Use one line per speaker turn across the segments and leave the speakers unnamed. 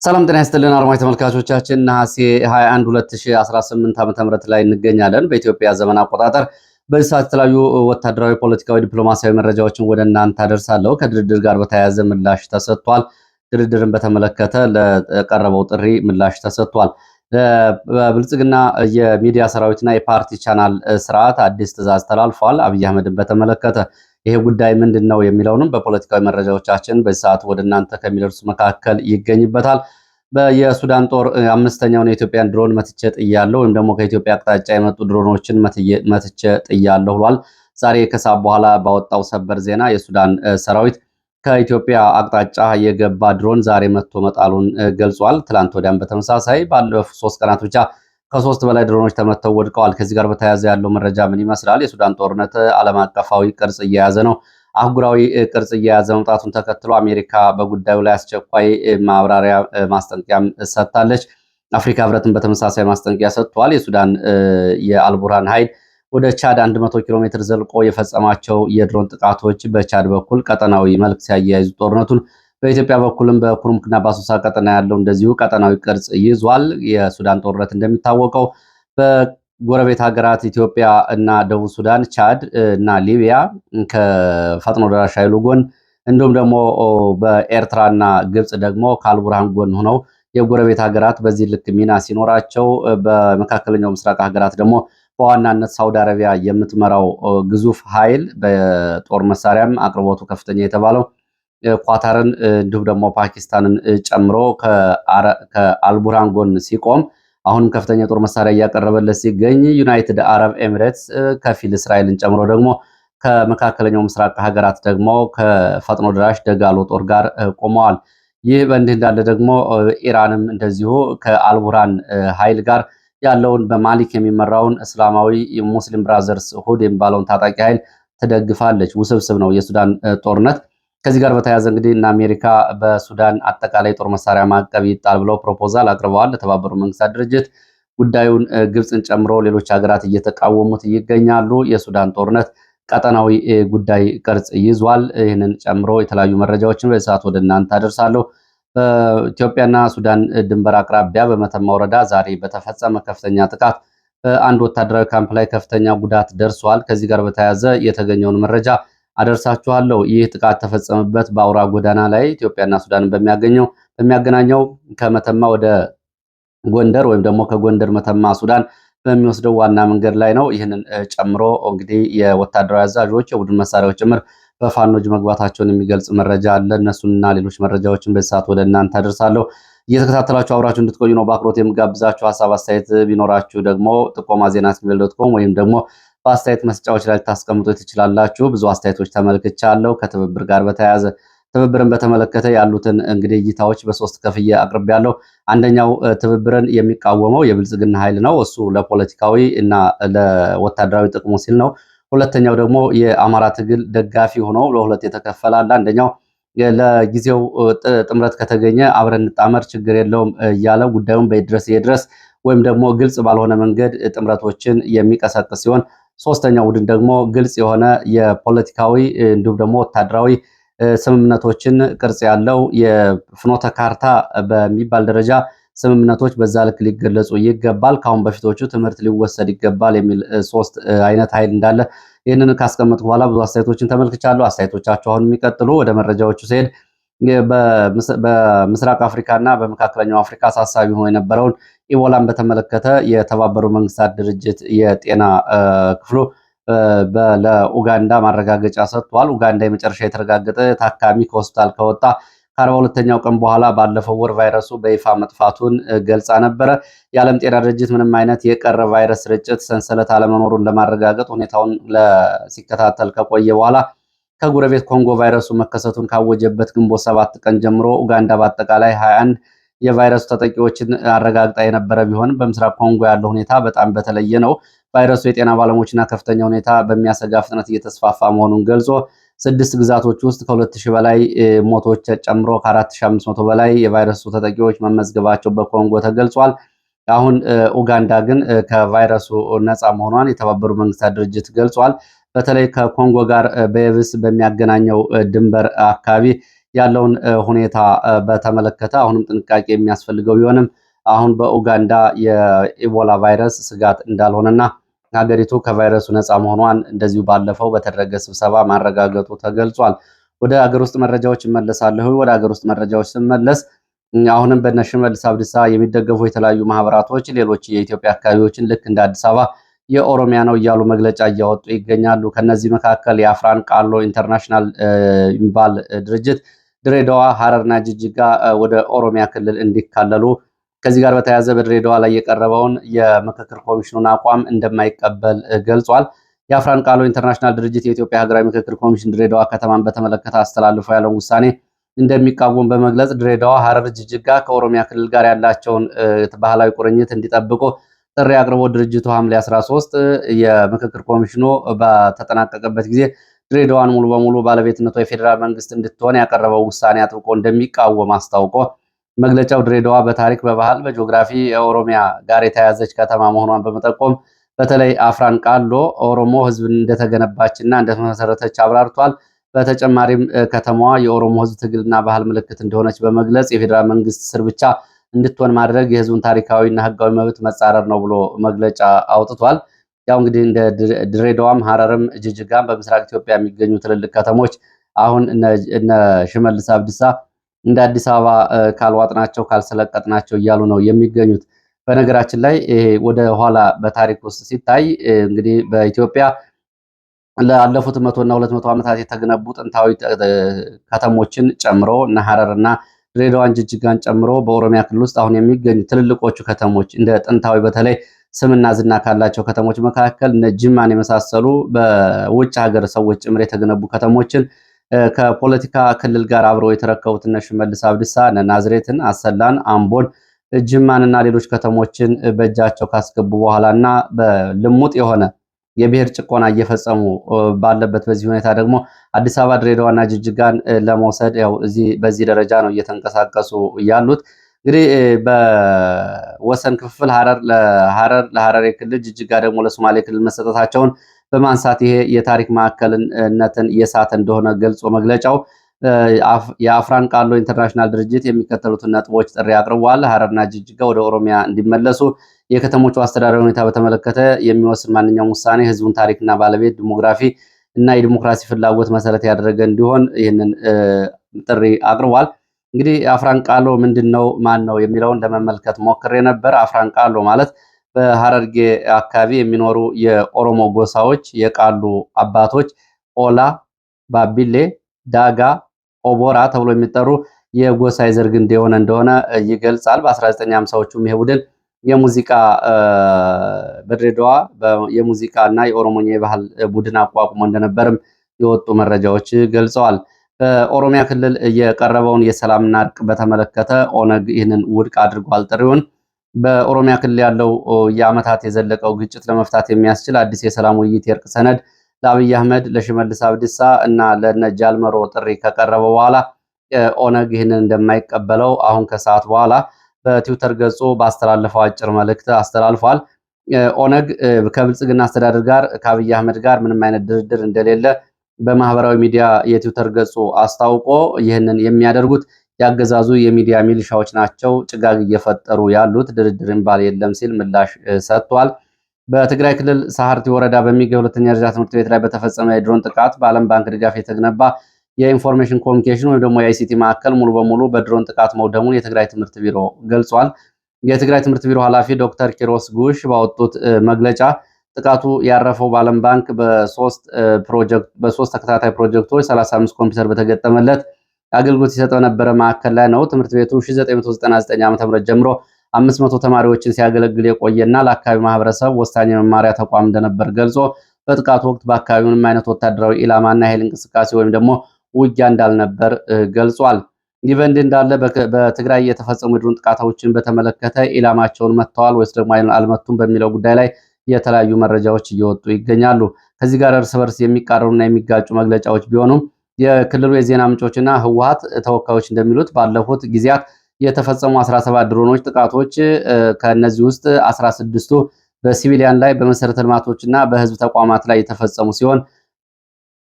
ሰላም ጤና ይስጥልን አድማጭ ተመልካቾቻችን፣ ነሐሴ 21 2018 ዓ.ም ላይ እንገኛለን። በኢትዮጵያ ዘመን አቆጣጠር በዚህ ሰዓት የተለያዩ ወታደራዊ፣ ፖለቲካዊ፣ ዲፕሎማሲያዊ መረጃዎችን ወደ እናንተ አደርሳለሁ። ከድርድር ጋር በተያያዘ ምላሽ ተሰጥቷል። ድርድርን በተመለከተ ለቀረበው ጥሪ ምላሽ ተሰጥቷል። በብልጽግና የሚዲያ ሰራዊትና የፓርቲ ቻናል ስርዓት አዲስ ትዕዛዝ ተላልፏል። አብይ አህመድን በተመለከተ ይሄ ጉዳይ ምንድን ነው የሚለውንም በፖለቲካዊ መረጃዎቻችን በዚህ ሰዓት ወደ እናንተ ከሚደርሱ መካከል ይገኝበታል። የሱዳን ጦር አምስተኛውን የኢትዮጵያን ድሮን መትቼ ጥያለሁ ወይም ደግሞ ከኢትዮጵያ አቅጣጫ የመጡ ድሮኖችን መትቼ ጥያለሁ ብሏል። ዛሬ ከሰዓት በኋላ ባወጣው ሰበር ዜና የሱዳን ሰራዊት ከኢትዮጵያ አቅጣጫ የገባ ድሮን ዛሬ መጥቶ መጣሉን ገልጿል። ትላንት ወዲያም በተመሳሳይ ባለፉት 3 ቀናት ብቻ ከ3 በላይ ድሮኖች ተመተው ወድቀዋል። ከዚህ ጋር በተያያዘ ያለው መረጃ ምን ይመስላል? የሱዳን ጦርነት ዓለም አቀፋዊ ቅርጽ እየያዘ ነው። አህጉራዊ ቅርጽ እየያዘ መምጣቱን ተከትሎ አሜሪካ በጉዳዩ ላይ አስቸኳይ ማብራሪያ ማስጠንቀቂያም ሰጥታለች። አፍሪካ ህብረትን በተመሳሳይ ማስጠንቀቂያ ሰጥቷል። የሱዳን የአልቡርሃን ኃይል ወደ ቻድ 100 ኪሎ ሜትር ዘልቆ የፈጸማቸው የድሮን ጥቃቶች በቻድ በኩል ቀጠናዊ መልክ ሲያያይዙ ጦርነቱን በኢትዮጵያ በኩልም በኩርሙክና በአሶሳ ቀጠና ያለው እንደዚሁ ቀጠናዊ ቅርጽ ይዟል። የሱዳን ጦርነት እንደሚታወቀው በጎረቤት ሀገራት ኢትዮጵያ እና ደቡብ ሱዳን፣ ቻድ እና ሊቢያ ከፈጥኖ ደራሽ ኃይሉ ጎን እንዲሁም ደግሞ በኤርትራና ግብጽ ደግሞ ከአልቡርሃን ጎን ሆነው የጎረቤት ሀገራት በዚህ ልክ ሚና ሲኖራቸው፣ በመካከለኛው ምስራቅ ሀገራት ደግሞ በዋናነት ሳውዲ አረቢያ የምትመራው ግዙፍ ኃይል በጦር መሳሪያም አቅርቦቱ ከፍተኛ የተባለው ኳታርን እንዲሁም ደግሞ ፓኪስታንን ጨምሮ ከአልቡርሃን ጎን ሲቆም አሁንም ከፍተኛ የጦር መሳሪያ እያቀረበለት ሲገኝ ዩናይትድ አረብ ኤሚሬትስ ከፊል እስራኤልን ጨምሮ ደግሞ ከመካከለኛው ምስራቅ ሀገራት ደግሞ ከፈጥኖ ደራሽ ደጋሎ ጦር ጋር ቆመዋል። ይህ በእንዲህ እንዳለ ደግሞ ኢራንም እንደዚሁ ከአልቡርሃን ኃይል ጋር ያለውን በማሊክ የሚመራውን እስላማዊ ሙስሊም ብራዘርስ ሁድ የሚባለውን ታጣቂ ኃይል ትደግፋለች። ውስብስብ ነው የሱዳን ጦርነት። ከዚህ ጋር በተያያዘ እንግዲህ እና አሜሪካ በሱዳን አጠቃላይ ጦር መሳሪያ ማዕቀብ ይጣል ብለው ፕሮፖዛል አቅርበዋል ለተባበሩት መንግስታት ድርጅት። ጉዳዩን ግብፅን ጨምሮ ሌሎች ሀገራት እየተቃወሙት ይገኛሉ። የሱዳን ጦርነት ቀጠናዊ ጉዳይ ቅርጽ ይዟል። ይህንን ጨምሮ የተለያዩ መረጃዎችን በሰዓት ወደ እናንተ አደርሳለሁ። በኢትዮጵያና ሱዳን ድንበር አቅራቢያ በመተማ ወረዳ ዛሬ በተፈጸመ ከፍተኛ ጥቃት በአንድ ወታደራዊ ካምፕ ላይ ከፍተኛ ጉዳት ደርሷል። ከዚህ ጋር በተያያዘ የተገኘውን መረጃ አደርሳችኋለሁ። ይህ ጥቃት ተፈጸመበት በአውራ ጎዳና ላይ ኢትዮጵያና ሱዳንን በሚያገናኘው ከመተማ ወደ ጎንደር ወይም ደግሞ ከጎንደር መተማ ሱዳን በሚወስደው ዋና መንገድ ላይ ነው። ይህንን ጨምሮ እንግዲህ የወታደራዊ አዛዦች የቡድን መሳሪያዎች ጭምር በፋኖ እጅ መግባታቸውን የሚገልጽ መረጃ አለ። እነሱንና ሌሎች መረጃዎችን በዚህ ሰዓት ወደ እናንተ አደርሳለሁ። እየተከታተላችሁ አብራችሁ እንድትቆዩ ነው በአክብሮት የምጋብዛችሁ። ሀሳብ አስተያየት ቢኖራችሁ ደግሞ ጥቆማ@gmail.com ወይም ደግሞ በአስተያየት መስጫዎች ላይ ታስቀምጡ ትችላላችሁ። ብዙ አስተያየቶች ተመልክቻለሁ። ከትብብር ጋር በተያያዘ ትብብርን በተመለከተ ያሉትን እንግዲህ እይታዎች በሶስት ከፍዬ አቅርቤያለሁ። አንደኛው ትብብርን የሚቃወመው የብልጽግና ኃይል ነው። እሱ ለፖለቲካዊ እና ለወታደራዊ ጥቅሙ ሲል ነው። ሁለተኛው ደግሞ የአማራ ትግል ደጋፊ ሆኖ ለሁለት የተከፈለ አለ። አንደኛው ለጊዜው ጥምረት ከተገኘ አብረን እንጣመር ችግር የለውም እያለ ጉዳዩን በይድረስ ወይም ደግሞ ግልጽ ባልሆነ መንገድ ጥምረቶችን የሚቀሰቅስ ሲሆን፣ ሶስተኛው ቡድን ደግሞ ግልጽ የሆነ የፖለቲካዊ እንዲሁም ደግሞ ወታደራዊ ስምምነቶችን ቅርጽ ያለው የፍኖተ ካርታ በሚባል ደረጃ ስምምነቶች በዛ ልክ ሊገለጹ ይገባል፣ ካሁን በፊቶቹ ትምህርት ሊወሰድ ይገባል የሚል ሶስት አይነት ኃይል እንዳለ ይህንን ካስቀመጥኩ በኋላ ብዙ አስተያየቶችን ተመልክቻለሁ። አስተያየቶቻቸው አሁን የሚቀጥሉ ወደ መረጃዎቹ ሲሄድ በምስራቅ አፍሪካና በመካከለኛው አፍሪካ አሳሳቢ ሆኖ የነበረውን ኢቦላን በተመለከተ የተባበሩት መንግስታት ድርጅት የጤና ክፍሉ ለኡጋንዳ ማረጋገጫ ሰጥቷል። ኡጋንዳ የመጨረሻ የተረጋገጠ ታካሚ ከሆስፒታል ከወጣ ከ42ኛው ቀን በኋላ ባለፈው ወር ቫይረሱ በይፋ መጥፋቱን ገልጻ ነበረ። የዓለም ጤና ድርጅት ምንም አይነት የቀረ ቫይረስ ስርጭት ሰንሰለት አለመኖሩን ለማረጋገጥ ሁኔታውን ሲከታተል ከቆየ በኋላ ከጎረቤት ኮንጎ ቫይረሱ መከሰቱን ካወጀበት ግንቦት 7 ቀን ጀምሮ ኡጋንዳ በአጠቃላይ 21 የቫይረሱ ተጠቂዎችን አረጋግጣ የነበረ ቢሆንም በምስራቅ ኮንጎ ያለው ሁኔታ በጣም በተለየ ነው። ቫይረሱ የጤና ባለሙያዎችና ከፍተኛ ሁኔታ በሚያሰጋ ፍጥነት እየተስፋፋ መሆኑን ገልጾ 6 ግዛቶች ውስጥ ከ2000 በላይ ሞቶች ጨምሮ ከ4500 በላይ የቫይረሱ ተጠቂዎች መመዝገባቸው በኮንጎ ተገልጿል። አሁን ኡጋንዳ ግን ከቫይረሱ ነፃ መሆኗን የተባበሩት መንግስታት ድርጅት ገልጿል። በተለይ ከኮንጎ ጋር በየብስ በሚያገናኘው ድንበር አካባቢ ያለውን ሁኔታ በተመለከተ አሁንም ጥንቃቄ የሚያስፈልገው ቢሆንም አሁን በኡጋንዳ የኢቦላ ቫይረስ ስጋት እንዳልሆነና ሀገሪቱ ከቫይረሱ ነፃ መሆኗን እንደዚሁ ባለፈው በተደረገ ስብሰባ ማረጋገጡ ተገልጿል። ወደ ሀገር ውስጥ መረጃዎች እመለሳለሁ። ወደ ሀገር ውስጥ መረጃዎች ስመለስ አሁንም በእነ ሽመልስ አብዲሳ የሚደገፉ የተለያዩ ማህበራቶች ሌሎች የኢትዮጵያ አካባቢዎችን ልክ እንደ አዲስ አበባ የኦሮሚያ ነው እያሉ መግለጫ እያወጡ ይገኛሉ። ከነዚህ መካከል የአፍራን ቃሎ ኢንተርናሽናል የሚባል ድርጅት ድሬዳዋ፣ ሐረርና ጅጅጋ ወደ ኦሮሚያ ክልል እንዲካለሉ ከዚህ ጋር በተያያዘ በድሬዳዋ ላይ የቀረበውን የምክክር ኮሚሽኑን አቋም እንደማይቀበል ገልጿል። የአፍራን ቃሎ ኢንተርናሽናል ድርጅት የኢትዮጵያ ሀገራዊ ምክክር ኮሚሽን ድሬዳዋ ከተማን በተመለከተ አስተላልፎ ያለውን ውሳኔ እንደሚቃወም በመግለጽ ድሬዳዋ፣ ሐረር፣ ጅጅጋ ከኦሮሚያ ክልል ጋር ያላቸውን ባህላዊ ቁርኝት እንዲጠብቁ ጥሪ አቅርቦ ድርጅቱ ሐምሌ 13 የምክክር ኮሚሽኑ በተጠናቀቀበት ጊዜ ድሬዳዋን ሙሉ በሙሉ ባለቤትነቷ የፌዴራል መንግስት እንድትሆን ያቀረበው ውሳኔ አጥብቆ እንደሚቃወም አስታውቆ መግለጫው ድሬዳዋ በታሪክ፣ በባህል፣ በጂኦግራፊ የኦሮሚያ ጋር የተያያዘች ከተማ መሆኗን በመጠቆም በተለይ አፍራን ቃሎ ኦሮሞ ህዝብ እንደተገነባችና እንደተመሰረተች አብራርቷል። በተጨማሪም ከተማዋ የኦሮሞ ህዝብ ትግልና ባህል ምልክት እንደሆነች በመግለጽ የፌዴራል መንግስት ስር ብቻ እንድትሆን ማድረግ የህዝቡን ታሪካዊና ህጋዊ መብት መጻረር ነው ብሎ መግለጫ አውጥቷል። ያው እንግዲህ እንደ ድሬዳዋም ሐረርም ጅጅጋም በምስራቅ ኢትዮጵያ የሚገኙ ትልልቅ ከተሞች አሁን እነ ሽመልስ አብዲሳ እንደ አዲስ አበባ ካልዋጥናቸው ካልሰለቀጥናቸው እያሉ ነው የሚገኙት። በነገራችን ላይ ወደ ኋላ በታሪክ ውስጥ ሲታይ እንግዲህ በኢትዮጵያ ላለፉት 100 እና 200 ዓመታት የተገነቡ ጥንታዊ ከተሞችን ጨምሮ እነ ሐረርና ድሬዳዋን ጅጅጋን ጨምሮ በኦሮሚያ ክልል ውስጥ አሁን የሚገኙ ትልልቆቹ ከተሞች እንደ ጥንታዊ በተለይ ስምና ዝና ካላቸው ከተሞች መካከል እነ ጅማን የመሳሰሉ በውጭ ሀገር ሰዎች ጭምር የተገነቡ ከተሞችን ከፖለቲካ ክልል ጋር አብረው የተረከቡት እነ ሽመልስ አብዲሳ እነ ናዝሬትን፣ አሰላን፣ አምቦን፣ ጅማንና ሌሎች ከተሞችን በእጃቸው ካስገቡ በኋላና በልሙጥ የሆነ የብሔር ጭቆና እየፈጸሙ ባለበት በዚህ ሁኔታ ደግሞ አዲስ አበባ፣ ድሬዳዋና ጅጅጋን ለመውሰድ ያው በዚህ ደረጃ ነው እየተንቀሳቀሱ ያሉት። እንግዲህ በወሰን ክፍፍል ለሐረር ክልል፣ ጅጅጋ ደግሞ ለሶማሌ ክልል መሰጠታቸውን በማንሳት ይሄ የታሪክ ማዕከልነትን እየሳተ እንደሆነ ገልጾ መግለጫው የአፍራን ቃሎ ኢንተርናሽናል ድርጅት የሚከተሉትን ነጥቦች ጥሪ አቅርቧል። ሐረርና ጅጅጋ ወደ ኦሮሚያ እንዲመለሱ፣ የከተሞቹ አስተዳደር ሁኔታ በተመለከተ የሚወስን ማንኛውም ውሳኔ ህዝቡን ታሪክና ባለቤት ዲሞግራፊ እና የዲሞክራሲ ፍላጎት መሰረት ያደረገ እንዲሆን ይህንን ጥሪ አቅርቧል። እንግዲህ አፍራን ቃሎ ምንድነው ማን ነው የሚለውን ለመመልከት ሞክሬ ነበር። አፍራን ቃሎ ማለት በሐረርጌ አካባቢ የሚኖሩ የኦሮሞ ጎሳዎች የቃሉ አባቶች ኦላ፣ ባቢሌ፣ ዳጋ፣ ኦቦራ ተብሎ የሚጠሩ የጎሳ የዘር ግንድ የሆነ እንደሆነ ይገልጻል። በ1950ዎቹም ይሄ ቡድን የሙዚቃ በድሬዳዋ የሙዚቃ እና የኦሮሞኛ የባህል ቡድን አቋቁሞ እንደነበርም የወጡ መረጃዎች ገልጸዋል። በኦሮሚያ ክልል የቀረበውን የሰላምና እርቅ በተመለከተ ኦነግ ይህንን ውድቅ አድርጓል ጥሪውን። በኦሮሚያ ክልል ያለው የዓመታት የዘለቀው ግጭት ለመፍታት የሚያስችል አዲስ የሰላም ውይይት የእርቅ ሰነድ ለአብይ አህመድ፣ ለሽመልስ አብዲሳ እና ለነጃልመሮ ጥሪ ከቀረበ በኋላ ኦነግ ይህንን እንደማይቀበለው አሁን ከሰዓት በኋላ በትዊተር ገጹ ባስተላለፈው አጭር መልእክት አስተላልፏል። ኦነግ ከብልጽግና አስተዳደር ጋር ከአብይ አህመድ ጋር ምንም አይነት ድርድር እንደሌለ በማህበራዊ ሚዲያ የትዊተር ገጹ አስታውቆ ይህንን የሚያደርጉት ያገዛዙ የሚዲያ ሚሊሻዎች ናቸው፣ ጭጋግ እየፈጠሩ ያሉት ድርድር የሚባል የለም ሲል ምላሽ ሰጥቷል። በትግራይ ክልል ሳህርቲ ወረዳ በሚገኝ ሁለተኛ ደረጃ ትምህርት ቤት ላይ በተፈጸመ የድሮን ጥቃት በዓለም ባንክ ድጋፍ የተገነባ የኢንፎርሜሽን ኮሚኒኬሽን ወይም ደግሞ የአይሲቲ ማዕከል ሙሉ በሙሉ በድሮን ጥቃት መውደሙን የትግራይ ትምህርት ቢሮ ገልጿል። የትግራይ ትምህርት ቢሮ ኃላፊ ዶክተር ኪሮስ ጉሽ ባወጡት መግለጫ ጥቃቱ ያረፈው በዓለም ባንክ በሶስት ተከታታይ ፕሮጀክቶች 35 ኮምፒውተር በተገጠመለት አገልግሎት ሲሰጥ በነበረ ማዕከል ላይ ነው። ትምህርት ቤቱ 1999 ዓ.ም ጀምሮ 500 ተማሪዎችን ሲያገለግል የቆየና ለአካባቢው ማህበረሰብ ወሳኝ የመማሪያ ተቋም እንደነበር ገልጾ በጥቃቱ ወቅት በአካባቢው ምንም አይነት ወታደራዊ ኢላማና የኃይል እንቅስቃሴ ወይም ደግሞ ውጊያ እንዳልነበር ገልጿል። ይህ በእንዲህ እንዳለ በትግራይ የተፈጸሙ የድሮን ጥቃቶችን በተመለከተ ኢላማቸውን መጥተዋል ወይስ ደግሞ አልመቱም በሚለው ጉዳይ ላይ የተለያዩ መረጃዎች እየወጡ ይገኛሉ። ከዚህ ጋር እርስ በርስ የሚቃረኑና የሚጋጩ መግለጫዎች ቢሆኑም የክልሉ የዜና ምንጮችና ህወሓት ተወካዮች እንደሚሉት ባለፉት ጊዜያት የተፈጸሙ 17 ድሮኖች ጥቃቶች ከነዚህ ውስጥ 16ቱ በሲቪሊያን ላይ በመሰረተ ልማቶችና በህዝብ ተቋማት ላይ የተፈጸሙ ሲሆን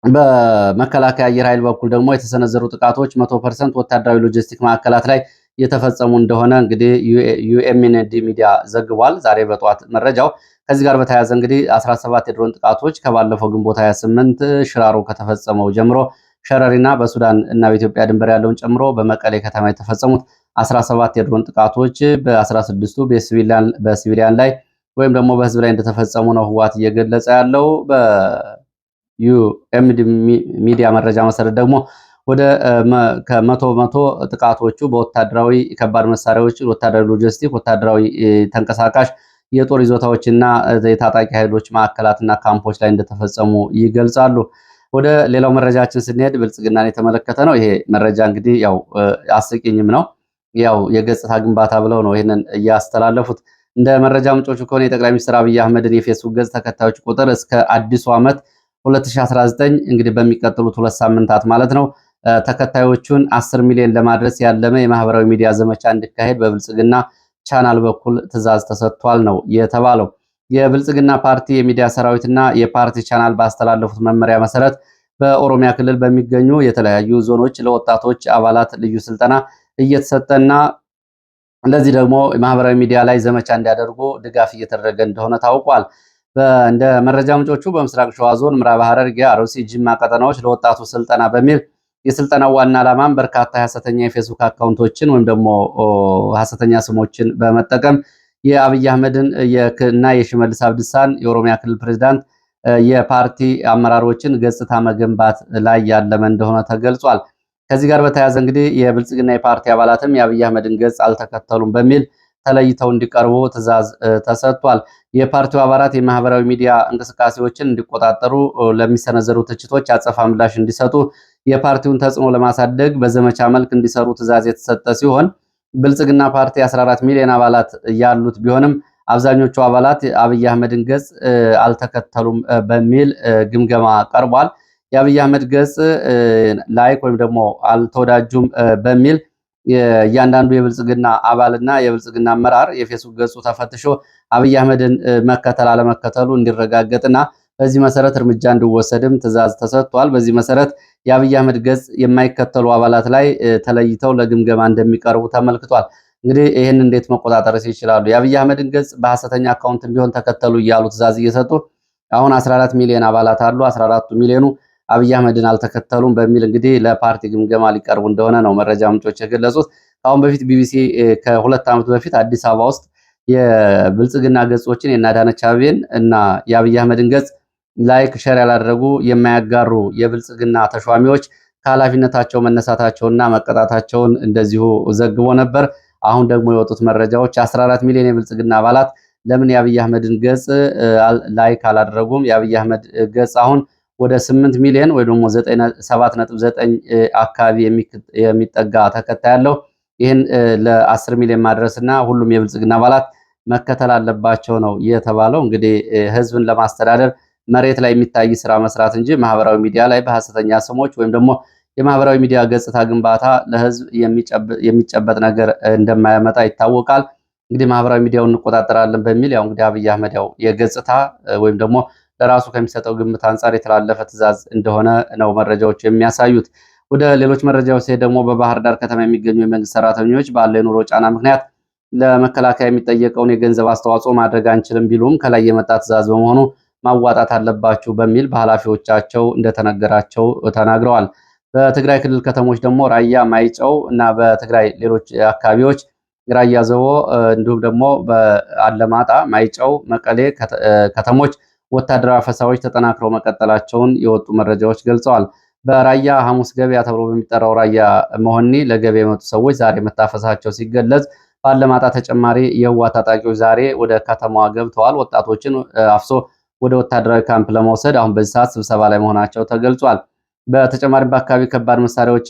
በመከላከያ አየር ኃይል በኩል ደግሞ የተሰነዘሩ ጥቃቶች 100% ወታደራዊ ሎጂስቲክ ማዕከላት ላይ የተፈጸሙ እንደሆነ እንግዲህ ዩኤምኤንዲ ሚዲያ ዘግቧል ዛሬ በጠዋት መረጃው። ከዚህ ጋር በተያያዘ እንግዲህ 17 የድሮን ጥቃቶች ከባለፈው ግንቦት 28 ሽራሮ ከተፈጸመው ጀምሮ ሸረሪና በሱዳን እና በኢትዮጵያ ድንበር ያለውን ጨምሮ በመቀሌ ከተማ የተፈጸሙት 17 የድሮን ጥቃቶች በ16ቱ በሲቪሊያን ላይ ወይም ደግሞ በህዝብ ላይ እንደተፈጸሙ ነው ህወሓት እየገለጸ ያለው። በዩኤምዲ ሚዲያ መረጃ መሰረት ደግሞ ወደ ከመቶ በመቶ ጥቃቶቹ በወታደራዊ ከባድ መሳሪያዎች፣ ወታደራዊ ሎጂስቲክ፣ ወታደራዊ ተንቀሳቃሽ የጦር ይዞታዎችና የታጣቂ ኃይሎች ማዕከላትና ካምፖች ላይ እንደተፈጸሙ ይገልጻሉ። ወደ ሌላው መረጃችን ስንሄድ ብልጽግናን የተመለከተ ነው። ይሄ መረጃ እንግዲህ ያው አስቂኝም ነው። ያው የገጽታ ግንባታ ብለው ነው ይሄንን እያስተላለፉት። እንደ መረጃ ምንጮቹ ከሆነ የጠቅላይ ሚኒስትር አብይ አህመድን የፌስቡክ ገጽ ተከታዮች ቁጥር እስከ አዲሱ ዓመት 2019 እንግዲህ በሚቀጥሉት 2 ሳምንታት ማለት ነው ተከታዮቹን 10 ሚሊዮን ለማድረስ ያለመ የማህበራዊ ሚዲያ ዘመቻ እንዲካሄድ በብልጽግና ቻናል በኩል ትዕዛዝ ተሰጥቷል ነው የተባለው። የብልጽግና ፓርቲ የሚዲያ ሰራዊትና የፓርቲ ቻናል ባስተላለፉት መመሪያ መሰረት በኦሮሚያ ክልል በሚገኙ የተለያዩ ዞኖች ለወጣቶች አባላት ልዩ ስልጠና እየተሰጠና እንደዚህ ደግሞ ማህበራዊ ሚዲያ ላይ ዘመቻ እንዲያደርጉ ድጋፍ እየተደረገ እንደሆነ ታውቋል። እንደ መረጃ ምንጮቹ በምስራቅ ሸዋ ዞን፣ ምዕራብ ሐረርጌ፣ አርሲ፣ ጅማ ቀጠናዎች ለወጣቱ ስልጠና በሚል የስልጠናው ዋና ዓላማም በርካታ ሐሰተኛ የፌስቡክ አካውንቶችን ወይም ደግሞ ሐሰተኛ ስሞችን በመጠቀም የአብይ አህመድን እና የሽመልስ አብዲሳን የኦሮሚያ ክልል ፕሬዝዳንት የፓርቲ አመራሮችን ገጽታ መገንባት ላይ ያለመ እንደሆነ ተገልጿል። ከዚህ ጋር በተያያዘ እንግዲህ የብልጽግና የፓርቲ አባላትም የአብይ አህመድን ገጽ አልተከተሉም በሚል ተለይተው እንዲቀርቡ ትዕዛዝ ተሰጥቷል። የፓርቲው አባላት የማህበራዊ ሚዲያ እንቅስቃሴዎችን እንዲቆጣጠሩ፣ ለሚሰነዘሩ ትችቶች አጸፋ ምላሽ እንዲሰጡ፣ የፓርቲውን ተጽዕኖ ለማሳደግ በዘመቻ መልክ እንዲሰሩ ትዕዛዝ የተሰጠ ሲሆን ብልጽግና ፓርቲ 14 ሚሊዮን አባላት ያሉት ቢሆንም አብዛኞቹ አባላት አብይ አህመድን ገጽ አልተከተሉም በሚል ግምገማ ቀርቧል። የአብይ አህመድ ገጽ ላይክ ወይም ደግሞ አልተወዳጁም በሚል እያንዳንዱ የብልጽግና አባልና የብልጽግና አመራር የፌስቡክ ገጹ ተፈትሾ አብይ አህመድን መከተል አለመከተሉ እንዲረጋገጥና በዚህ መሰረት እርምጃ እንዲወሰድም ትዕዛዝ ተሰጥቷል። በዚህ መሰረት የአብይ አህመድ ገጽ የማይከተሉ አባላት ላይ ተለይተው ለግምገማ እንደሚቀርቡ ተመልክቷል። እንግዲህ ይህን እንዴት መቆጣጠር ይችላሉ? የአብይ አህመድን ገጽ በሐሰተኛ አካውንት ቢሆን ተከተሉ እያሉ ትዕዛዝ እየሰጡ አሁን 14 ሚሊዮን አባላት አሉ። 14 ሚሊዮኑ አብይ አህመድን አልተከተሉም በሚል እንግዲህ ለፓርቲ ግምገማ ሊቀርቡ እንደሆነ ነው መረጃ ምንጮች የገለጹት። ከአሁን በፊት ቢቢሲ ከ2 ዓመት በፊት አዲስ አበባ ውስጥ የብልጽግና ገጾችን የአዳነች አቤቤን እና የአብይ አህመድን ገጽ ላይክ ሸር ያላደረጉ የማያጋሩ የብልጽግና ተሿሚዎች ከኃላፊነታቸው መነሳታቸውና መቀጣታቸውን እንደዚሁ ዘግቦ ነበር። አሁን ደግሞ የወጡት መረጃዎች 14 ሚሊዮን የብልጽግና አባላት ለምን የአብይ አህመድን ገጽ ላይክ አላደረጉም? የአብይ አህመድ ገጽ አሁን ወደ 8 ሚሊዮን ወይ ደግሞ 7.9 አካባቢ የሚጠጋ ተከታይ ያለው ይህን ለ10 ሚሊዮን ማድረስና ሁሉም የብልጽግና አባላት መከተል አለባቸው ነው የተባለው። እንግዲህ ህዝብን ለማስተዳደር መሬት ላይ የሚታይ ስራ መስራት እንጂ ማህበራዊ ሚዲያ ላይ በሐሰተኛ ስሞች ወይም ደግሞ የማህበራዊ ሚዲያ ገጽታ ግንባታ ለህዝብ የሚጨበጥ ነገር እንደማያመጣ ይታወቃል። እንግዲህ ማህበራዊ ሚዲያውን እንቆጣጠራለን በሚል ያው እንግዲህ አብይ አህመድ ያው የገጽታ ወይም ደግሞ ለራሱ ከሚሰጠው ግምት አንጻር የተላለፈ ትዕዛዝ እንደሆነ ነው መረጃዎች የሚያሳዩት። ወደ ሌሎች መረጃዎች ሲሄድ ደግሞ በባህር ዳር ከተማ የሚገኙ የመንግስት ሰራተኞች ባለው የኑሮ ጫና ምክንያት ለመከላከያ የሚጠየቀውን የገንዘብ አስተዋጽኦ ማድረግ አንችልም ቢሉም ከላይ የመጣ ትዕዛዝ በመሆኑ ማዋጣት አለባችሁ በሚል በኃላፊዎቻቸው እንደተነገራቸው ተናግረዋል። በትግራይ ክልል ከተሞች ደግሞ ራያ፣ ማይጨው እና በትግራይ ሌሎች አካባቢዎች ራያ ዘቦ እንዲሁም ደግሞ በአለማጣ፣ ማይጨው፣ መቀሌ ከተሞች ወታደራዊ አፈሳዎች ተጠናክረው መቀጠላቸውን የወጡ መረጃዎች ገልጸዋል። በራያ ሐሙስ ገበያ ተብሎ በሚጠራው ራያ መሆኒ ለገበያ የመጡ ሰዎች ዛሬ መታፈሳቸው ሲገለጽ፣ ባለማጣ ተጨማሪ የህወሓት ታጣቂዎች ዛሬ ወደ ከተማዋ ገብተዋል። ወጣቶችን አፍሶ ወደ ወታደራዊ ካምፕ ለመውሰድ አሁን በዚህ ሰዓት ስብሰባ ላይ መሆናቸው ተገልጿል። በተጨማሪም በአካባቢ ከባድ መሳሪያዎች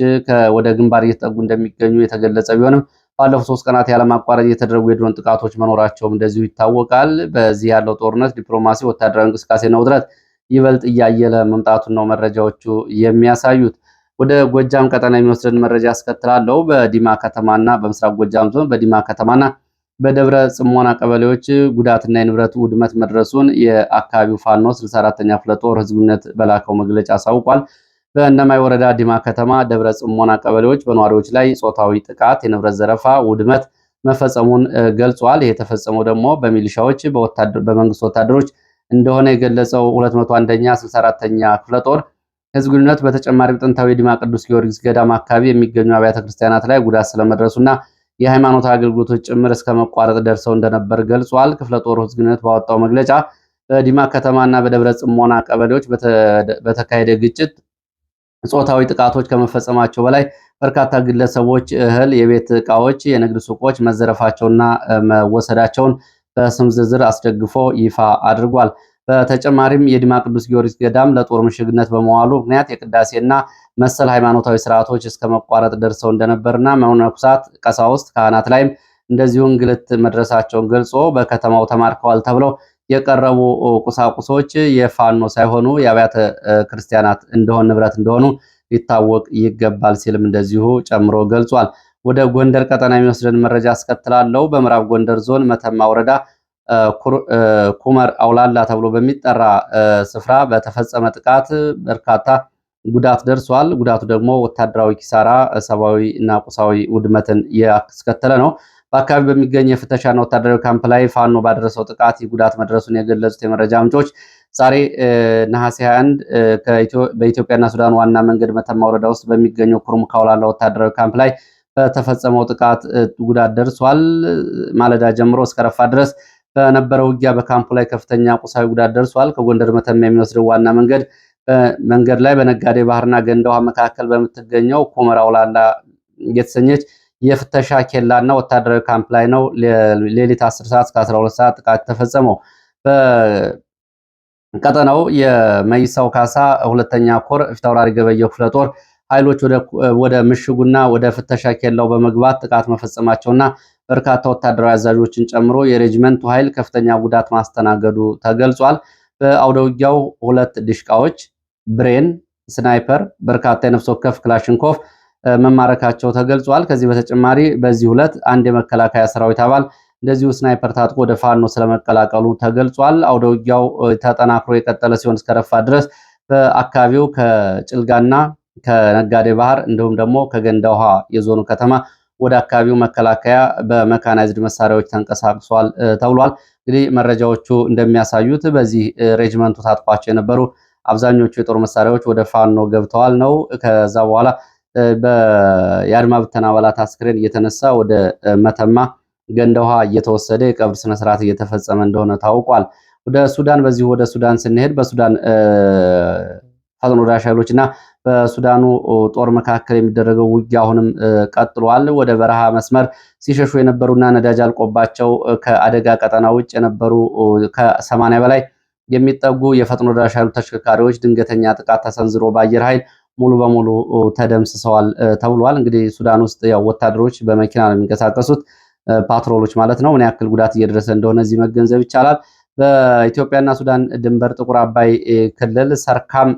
ወደ ግንባር እየተጠጉ እንደሚገኙ የተገለጸ ቢሆንም ባለፉት 3 ቀናት ያለማቋረጥ የተደረጉ የድሮን ጥቃቶች መኖራቸውም እንደዚሁ ይታወቃል። በዚህ ያለው ጦርነት፣ ዲፕሎማሲ፣ ወታደራዊ እንቅስቃሴና ውጥረት ይበልጥ እያየለ መምጣቱን ነው መረጃዎቹ የሚያሳዩት። ወደ ጎጃም ቀጠና የሚወስደን መረጃ አስከትላለሁ። በዲማ ከተማና በምስራቅ ጎጃም ዞን በዲማ ከተማና በደብረ ጽሞና ቀበሌዎች ጉዳትና የንብረት ውድመት መድረሱን የአካባቢው ፋኖ 64ኛ ክፍለ ጦር ህዝብ ግንኙነት በላከው መግለጫ አሳውቋል። በእነማይ ወረዳ ዲማ ከተማ ደብረ ጽሞና ቀበሌዎች በነዋሪዎች ላይ ጾታዊ ጥቃት፣ የንብረት ዘረፋ፣ ውድመት መፈጸሙን ገልጿል። ይህ የተፈጸመው ደግሞ በሚሊሻዎች በመንግስት ወታደሮች እንደሆነ የገለጸው 201ኛ 64ኛ ክፍለ ጦር ህዝብ ግንኙነት በተጨማሪም ጥንታዊ ዲማ ቅዱስ ጊዮርጊስ ገዳም አካባቢ የሚገኙ አብያተ ክርስቲያናት ላይ ጉዳት ስለመድረሱና የሃይማኖት አገልግሎቶች ጭምር እስከ መቋረጥ ደርሰው እንደነበር ገልጿል። ክፍለ ጦሩ ህዝብ ግንኙነት ባወጣው መግለጫ በዲማ ከተማና በደብረ ጽሞና ቀበሌዎች በተካሄደ ግጭት ጾታዊ ጥቃቶች ከመፈጸማቸው በላይ በርካታ ግለሰቦች እህል፣ የቤት ዕቃዎች፣ የንግድ ሱቆች መዘረፋቸውና መወሰዳቸውን በስም ዝርዝር አስደግፎ ይፋ አድርጓል። በተጨማሪም የዲማ ቅዱስ ጊዮርጊስ ገዳም ለጦር ምሽግነት በመዋሉ ምክንያት የቅዳሴና መሰል ሃይማኖታዊ ስርዓቶች እስከ መቋረጥ ደርሰው እንደነበርና መነኮሳት፣ ቀሳውስት፣ ካህናት ላይም እንደዚሁ እንግልት መድረሳቸውን ገልጾ በከተማው ተማርከዋል ተብለው የቀረቡ ቁሳቁሶች የፋኖ ሳይሆኑ የአብያተ ክርስቲያናት ንብረት እንደሆኑ ሊታወቅ ይገባል ሲልም እንደዚሁ ጨምሮ ገልጿል። ወደ ጎንደር ቀጠና የሚወስደን መረጃ አስከትላለሁ። በምዕራብ ጎንደር ዞን መተማ ወረዳ ኩመር አውላላ ተብሎ በሚጠራ ስፍራ በተፈጸመ ጥቃት በርካታ ጉዳት ደርሷል። ጉዳቱ ደግሞ ወታደራዊ ኪሳራ፣ ሰብአዊ እና ቁሳዊ ውድመትን ያስከተለ ነው። በአካባቢ በሚገኝ የፍተሻና ወታደራዊ ካምፕ ላይ ፋኖ ባደረሰው ጥቃት ጉዳት መድረሱን የገለጹት የመረጃ ምንጮች ዛሬ ነሐሴ 21 በኢትዮጵያና ሱዳን ዋና መንገድ መተማ ወረዳ ውስጥ በሚገኘው ኩርሙክ አውላላ ወታደራዊ ካምፕ ላይ በተፈጸመው ጥቃት ጉዳት ደርሷል። ማለዳ ጀምሮ እስከ ረፋት ድረስ በነበረው ውጊያ በካምፑ ላይ ከፍተኛ ቁሳዊ ጉዳት ደርሷል። ከጎንደር መተማ የሚወስደው ዋና መንገድ ላይ በነጋዴ ባህርና ገንዳ ውሃ መካከል በምትገኘው ኩመር አውላላ የተሰኘች የፍተሻ ኬላና ወታደራዊ ካምፕ ላይ ነው ሌሊት 10 ሰዓት እስከ 12 ሰዓት ጥቃት ተፈጸመው። በቀጠናው የመይሳው ካሳ ሁለተኛ ኮር ፊታውራሪ ገበየው ክፍለ ጦር ኃይሎች ወደ ምሽጉና ወደ ፍተሻ ኬላው በመግባት ጥቃት መፈጸማቸውና በርካታ ወታደራዊ አዛዦችን ጨምሮ የሬጅመንቱ ኃይል ከፍተኛ ጉዳት ማስተናገዱ ተገልጿል። በአውደ ውጊያው 2 ዲሽቃዎች፣ ብሬን፣ ስናይፐር፣ በርካታ የነፍስ ወከፍ ክላሽንኮቭ መማረካቸው ተገልጿል። ከዚህ በተጨማሪ በዚህ ሁለት አንድ የመከላከያ ሰራዊት አባል እንደዚሁ ስናይፐር ታጥቆ ወደ ፋኖ ስለመቀላቀሉ ተገልጿል። አውደ ውጊያው ተጠናክሮ የቀጠለ ሲሆን እስከረፋ ድረስ በአካባቢው ከጭልጋና ከነጋዴ ባህር እንዲሁም ደግሞ ከገንዳ ውሃ የዞኑ ከተማ ወደ አካባቢው መከላከያ በመካናይዝድ መሳሪያዎች ተንቀሳቅሷል ተብሏል። እንግዲህ መረጃዎቹ እንደሚያሳዩት በዚህ ሬጅመንቱ ታጥቋቸው የነበሩ አብዛኞቹ የጦር መሳሪያዎች ወደ ፋኖ ገብተዋል ነው። ከዛ በኋላ የአድማ ብተና አባላት አስክሬን እየተነሳ ወደ መተማ ገንዳ ውሃ እየተወሰደ የቀብር ስነስርዓት እየተፈጸመ እንደሆነ ታውቋል። ወደ ሱዳን ስንሄድ በሱዳን ፈጥኖ ደራሽ ኃይሎችና በሱዳኑ ጦር መካከል የሚደረገው ውጊያ አሁንም ቀጥሏል። ወደ በረሃ መስመር ሲሸሹ የነበሩና ነዳጅ አልቆባቸው ከአደጋ ቀጠና ውጭ የነበሩ ከ80 በላይ የሚጠጉ የፈጥኖ ደራሽ ኃይሉ ተሽከርካሪዎች ድንገተኛ ጥቃት ተሰንዝሮ በአየር ኃይል ሙሉ በሙሉ ተደምስሰዋል ተብሏል። እንግዲህ ሱዳን ውስጥ ያው ወታደሮች በመኪና ነው የሚንቀሳቀሱት፣ ፓትሮሎች ማለት ነው። ምን ያክል ጉዳት እየደረሰ እንደሆነ እዚህ መገንዘብ ይቻላል። በኢትዮጵያና ሱዳን ድንበር ጥቁር አባይ ክልል ሰርካም፣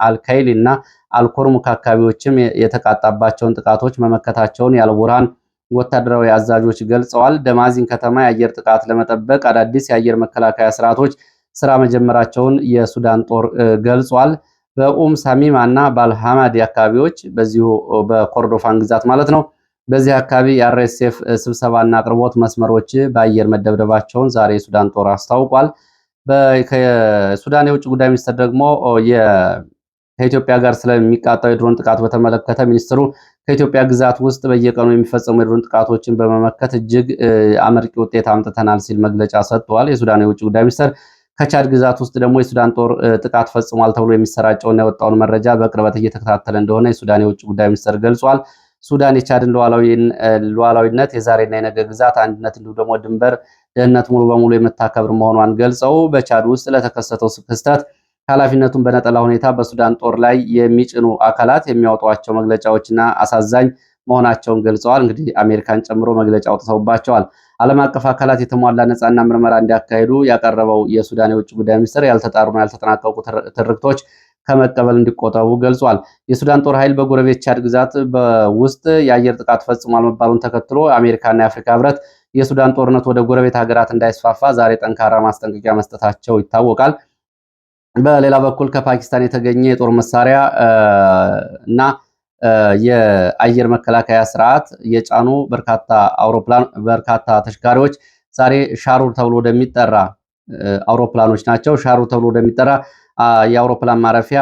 አልካይል እና አልኮርሙክ አካባቢዎችም የተቃጣባቸውን ጥቃቶች መመከታቸውን የአልቡርሃን ወታደራዊ አዛዦች ገልጸዋል። ደማዚን ከተማ የአየር ጥቃት ለመጠበቅ አዳዲስ የአየር መከላከያ ስርዓቶች ስራ መጀመራቸውን የሱዳን ጦር ገልጿል። በኡም ሳሚማ እና ባልሃማዲ አካባቢዎች በዚሁ በኮርዶፋን ግዛት ማለት ነው። በዚህ አካባቢ የአርኤስኤፍ ስብሰባና አቅርቦት መስመሮች በአየር መደብደባቸውን ዛሬ የሱዳን ጦር አስታውቋል። ከሱዳን የውጭ ጉዳይ ሚኒስትር ደግሞ ከኢትዮጵያ ጋር ስለሚቃጣው የድሮን ጥቃት በተመለከተ ሚኒስትሩ ከኢትዮጵያ ግዛት ውስጥ በየቀኑ የሚፈጸሙ የድሮን ጥቃቶችን በመመከት እጅግ አመርቂ ውጤት አምጥተናል ሲል መግለጫ ሰጥቷል። የሱዳን የውጭ ጉዳይ ሚኒስትር ከቻድ ግዛት ውስጥ ደግሞ የሱዳን ጦር ጥቃት ፈጽሟል ተብሎ የሚሰራጨውና የወጣውን መረጃ በቅርበት እየተከታተለ እንደሆነ የሱዳን የውጭ ጉዳይ ሚኒስትር ገልጿል። ሱዳን የቻድን ሉዓላዊነት፣ የዛሬና የነገ ግዛት አንድነት እንዲሁም ደግሞ ድንበር ደህንነት ሙሉ በሙሉ የምታከብር መሆኗን ገልጸው በቻድ ውስጥ ለተከሰተው ክስተት ኃላፊነቱን በነጠላ ሁኔታ በሱዳን ጦር ላይ የሚጭኑ አካላት የሚያወጧቸው መግለጫዎችና አሳዛኝ መሆናቸውን ገልጸዋል። እንግዲህ አሜሪካን ጨምሮ መግለጫ አውጥተውባቸዋል። ዓለም አቀፍ አካላት የተሟላ ነፃና ምርመራ እንዲያካሂዱ ያቀረበው የሱዳን የውጭ ጉዳይ ሚኒስትር ያልተጣሩና ያልተጠናቀቁ ትርክቶች ከመቀበል እንዲቆጠቡ ገልጿል። የሱዳን ጦር ኃይል በጎረቤት ቻድ ግዛት ውስጥ የአየር ጥቃት ፈጽሟል መባሉን ተከትሎ አሜሪካና የአፍሪካ ህብረት የሱዳን ጦርነት ወደ ጎረቤት ሀገራት እንዳይስፋፋ ዛሬ ጠንካራ ማስጠንቀቂያ መስጠታቸው ይታወቃል። በሌላ በኩል ከፓኪስታን የተገኘ የጦር መሳሪያ እና የአየር መከላከያ ስርዓት የጫኑ በርካታ ተሽከርካሪዎች ዛሬ ሻሩር ተብሎ ወደሚጠራ አውሮፕላኖች ናቸው። ሻሩር ተብሎ ወደሚጠራ የአውሮፕላን ማረፊያ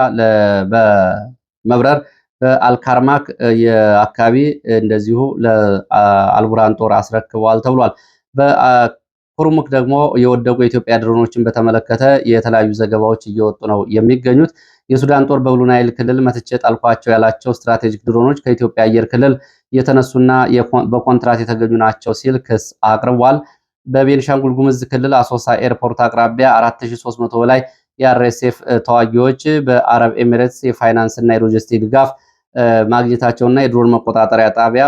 በመብረር በአልካርማክ የአካባቢ እንደዚሁ ለአልቡራን ጦር አስረክበዋል ተብሏል። በኩርሙክ ደግሞ የወደቁ የኢትዮጵያ ድሮኖችን በተመለከተ የተለያዩ ዘገባዎች እየወጡ ነው የሚገኙት። የሱዳን ጦር በብሉ ናይል ክልል መትቼ ጣልኳቸው ያላቸው ስትራቴጂክ ድሮኖች ከኢትዮጵያ አየር ክልል የተነሱና በኮንትራት የተገኙ ናቸው ሲል ክስ አቅርቧል። በቤንሻንጉል ጉሙዝ ክልል አሶሳ ኤርፖርት አቅራቢያ 4300 በላይ የአርኤስኤፍ ተዋጊዎች በአረብ ኤሚሬትስ የፋይናንስ እና የሎጂስቲክ ድጋፍ ማግኘታቸውና የድሮን መቆጣጠሪያ ጣቢያ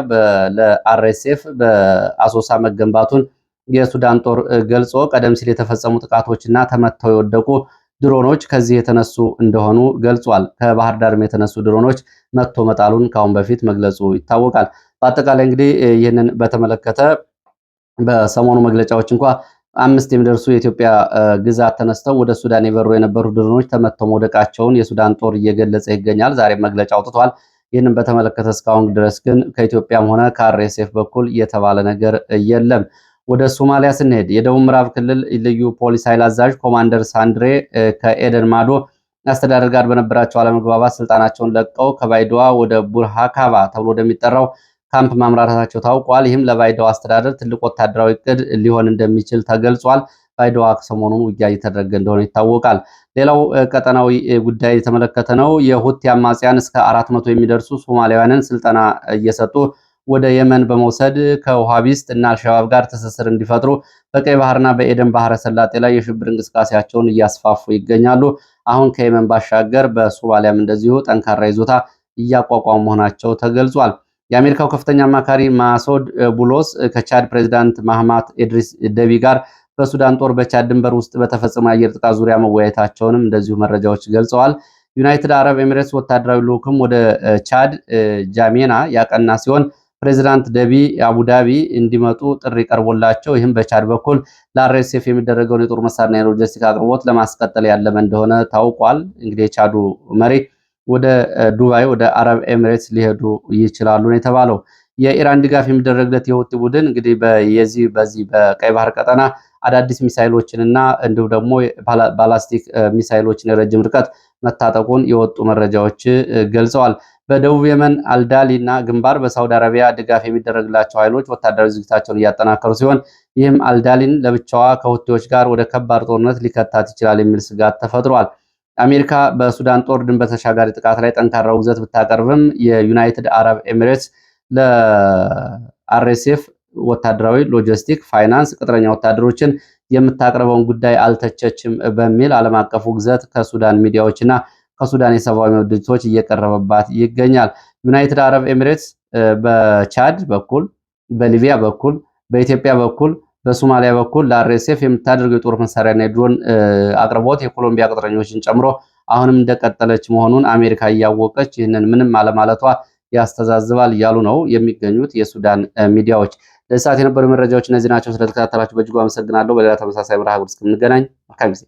ለአርኤስኤፍ በአሶሳ መገንባቱን የሱዳን ጦር ገልጾ ቀደም ሲል የተፈጸሙ ጥቃቶችና ተመተው የወደቁ ድሮኖች ከዚህ የተነሱ እንደሆኑ ገልጿል። ከባህር ዳርም የተነሱ ድሮኖች መቶ መጣሉን ካሁን በፊት መግለጹ ይታወቃል። በአጠቃላይ እንግዲህ ይህንን በተመለከተ በሰሞኑ መግለጫዎች እንኳ 5 የሚደርሱ የኢትዮጵያ ግዛት ተነስተው ወደ ሱዳን የበሩ የነበሩ ድሮኖች ተመተው መውደቃቸውን የሱዳን ጦር እየገለጸ ይገኛል። ዛሬም መግለጫ አውጥቷል። ይህንን በተመለከተ እስካሁን ድረስ ግን ከኢትዮጵያም ሆነ ከአርኤስኤፍ በኩል የተባለ ነገር የለም። ወደ ሶማሊያ ስንሄድ የደቡብ ምዕራብ ክልል ልዩ ፖሊስ ኃይል አዛዥ ኮማንደር ሳንድሬ ከኤደን ማዶ አስተዳደር ጋር በነበራቸው አለመግባባት ስልጣናቸውን ለቀው ከባይዶዋ ወደ ቡርሃካባ ተብሎ ወደሚጠራው ካምፕ ማምራታቸው ታውቋል። ይህም ለባይዶዋ አስተዳደር ትልቅ ወታደራዊ እቅድ ሊሆን እንደሚችል ተገልጿል። ባይዶዋ ሰሞኑን ውጊያ እየተደረገ እንደሆነ ይታወቃል። ሌላው ቀጠናዊ ጉዳይ የተመለከተ ነው። የሁቲ አማጽያን እስከ 400 የሚደርሱ ሶማሊያውያንን ስልጠና እየሰጡ ወደ የመን በመውሰድ ከውሃቢስት እና አልሸባብ ጋር ትስስር እንዲፈጥሩ በቀይ ባህርና በኤደን ባህረ ሰላጤ ላይ የሽብር እንቅስቃሴያቸውን እያስፋፉ ይገኛሉ። አሁን ከየመን ባሻገር በሶማሊያም እንደዚሁ ጠንካራ ይዞታ እያቋቋሙ መሆናቸው ተገልጿል። የአሜሪካው ከፍተኛ አማካሪ ማሶድ ቡሎስ ከቻድ ፕሬዚዳንት ማህማት ኤድሪስ ደቢ ጋር በሱዳን ጦር በቻድ ድንበር ውስጥ በተፈጸመ የአየር ጥቃት ዙሪያ መወያየታቸውንም እንደዚሁ መረጃዎች ገልጸዋል። ዩናይትድ አረብ ኤሚሬትስ ወታደራዊ ልዑክም ወደ ቻድ ጃሜና ያቀና ሲሆን ፕሬዚዳንት ደቢ አቡዳቢ እንዲመጡ ጥሪ ቀርቦላቸው ይህም በቻድ በኩል ለአርኤስኤፍ የሚደረገውን የጦር መሳሪያና የሎጂስቲክ አቅርቦት ለማስቀጠል ያለመ እንደሆነ ታውቋል። እንግዲህ የቻዱ መሪ ወደ ዱባይ ወደ አረብ ኤሚሬትስ ሊሄዱ ይችላሉ ነው የተባለው። የኢራን ድጋፍ የሚደረግለት የሁቲ ቡድን እንግዲህ በዚህ በቀይ ባህር ቀጠና አዳዲስ ሚሳይሎችንና እንዲሁም ደግሞ ባላስቲክ ሚሳይሎችን የረጅም ርቀት መታጠቁን የወጡ መረጃዎች ገልጸዋል። በደቡብ የመን አልዳሊና ግንባር በሳውዲ አረቢያ ድጋፍ የሚደረግላቸው ኃይሎች ወታደራዊ ዝግጅታቸውን እያጠናከሩ ሲሆን ይህም አልዳሊን ለብቻዋ ከሁቲዎች ጋር ወደ ከባድ ጦርነት ሊከታት ይችላል የሚል ስጋት ተፈጥሯል። አሜሪካ በሱዳን ጦር ድንበር ተሻጋሪ ጥቃት ላይ ጠንካራ ውግዘት ብታቀርብም የዩናይትድ አረብ ኤሚሬትስ ለአርኤስኤፍ ወታደራዊ፣ ሎጂስቲክ፣ ፋይናንስ፣ ቅጥረኛ ወታደሮችን የምታቀርበውን ጉዳይ አልተቸችም በሚል ዓለም አቀፍ ውግዘት ከሱዳን ሚዲያዎችና ከሱዳን የሰብአዊ መብት ድርጅቶች እየቀረበባት ይገኛል። ዩናይትድ አረብ ኤሚሬትስ በቻድ በኩል፣ በሊቢያ በኩል፣ በኢትዮጵያ በኩል፣ በሶማሊያ በኩል ለአርኤስኤፍ የምታደርገው የጦር መሳሪያና የድሮን አቅርቦት የኮሎምቢያ ቅጥረኞችን ጨምሮ አሁንም እንደቀጠለች መሆኑን አሜሪካ እያወቀች ይህንን ምንም አለማለቷ ያስተዛዝባል እያሉ ነው የሚገኙት የሱዳን ሚዲያዎች። ለሰዓት የነበሩ መረጃዎች እነዚህ ናቸው። ስለተከታተላችሁ በእጅጉ አመሰግናለሁ። በሌላ ተመሳሳይ መርሃ ግብር እስክንገናኝ መልካም ጊዜ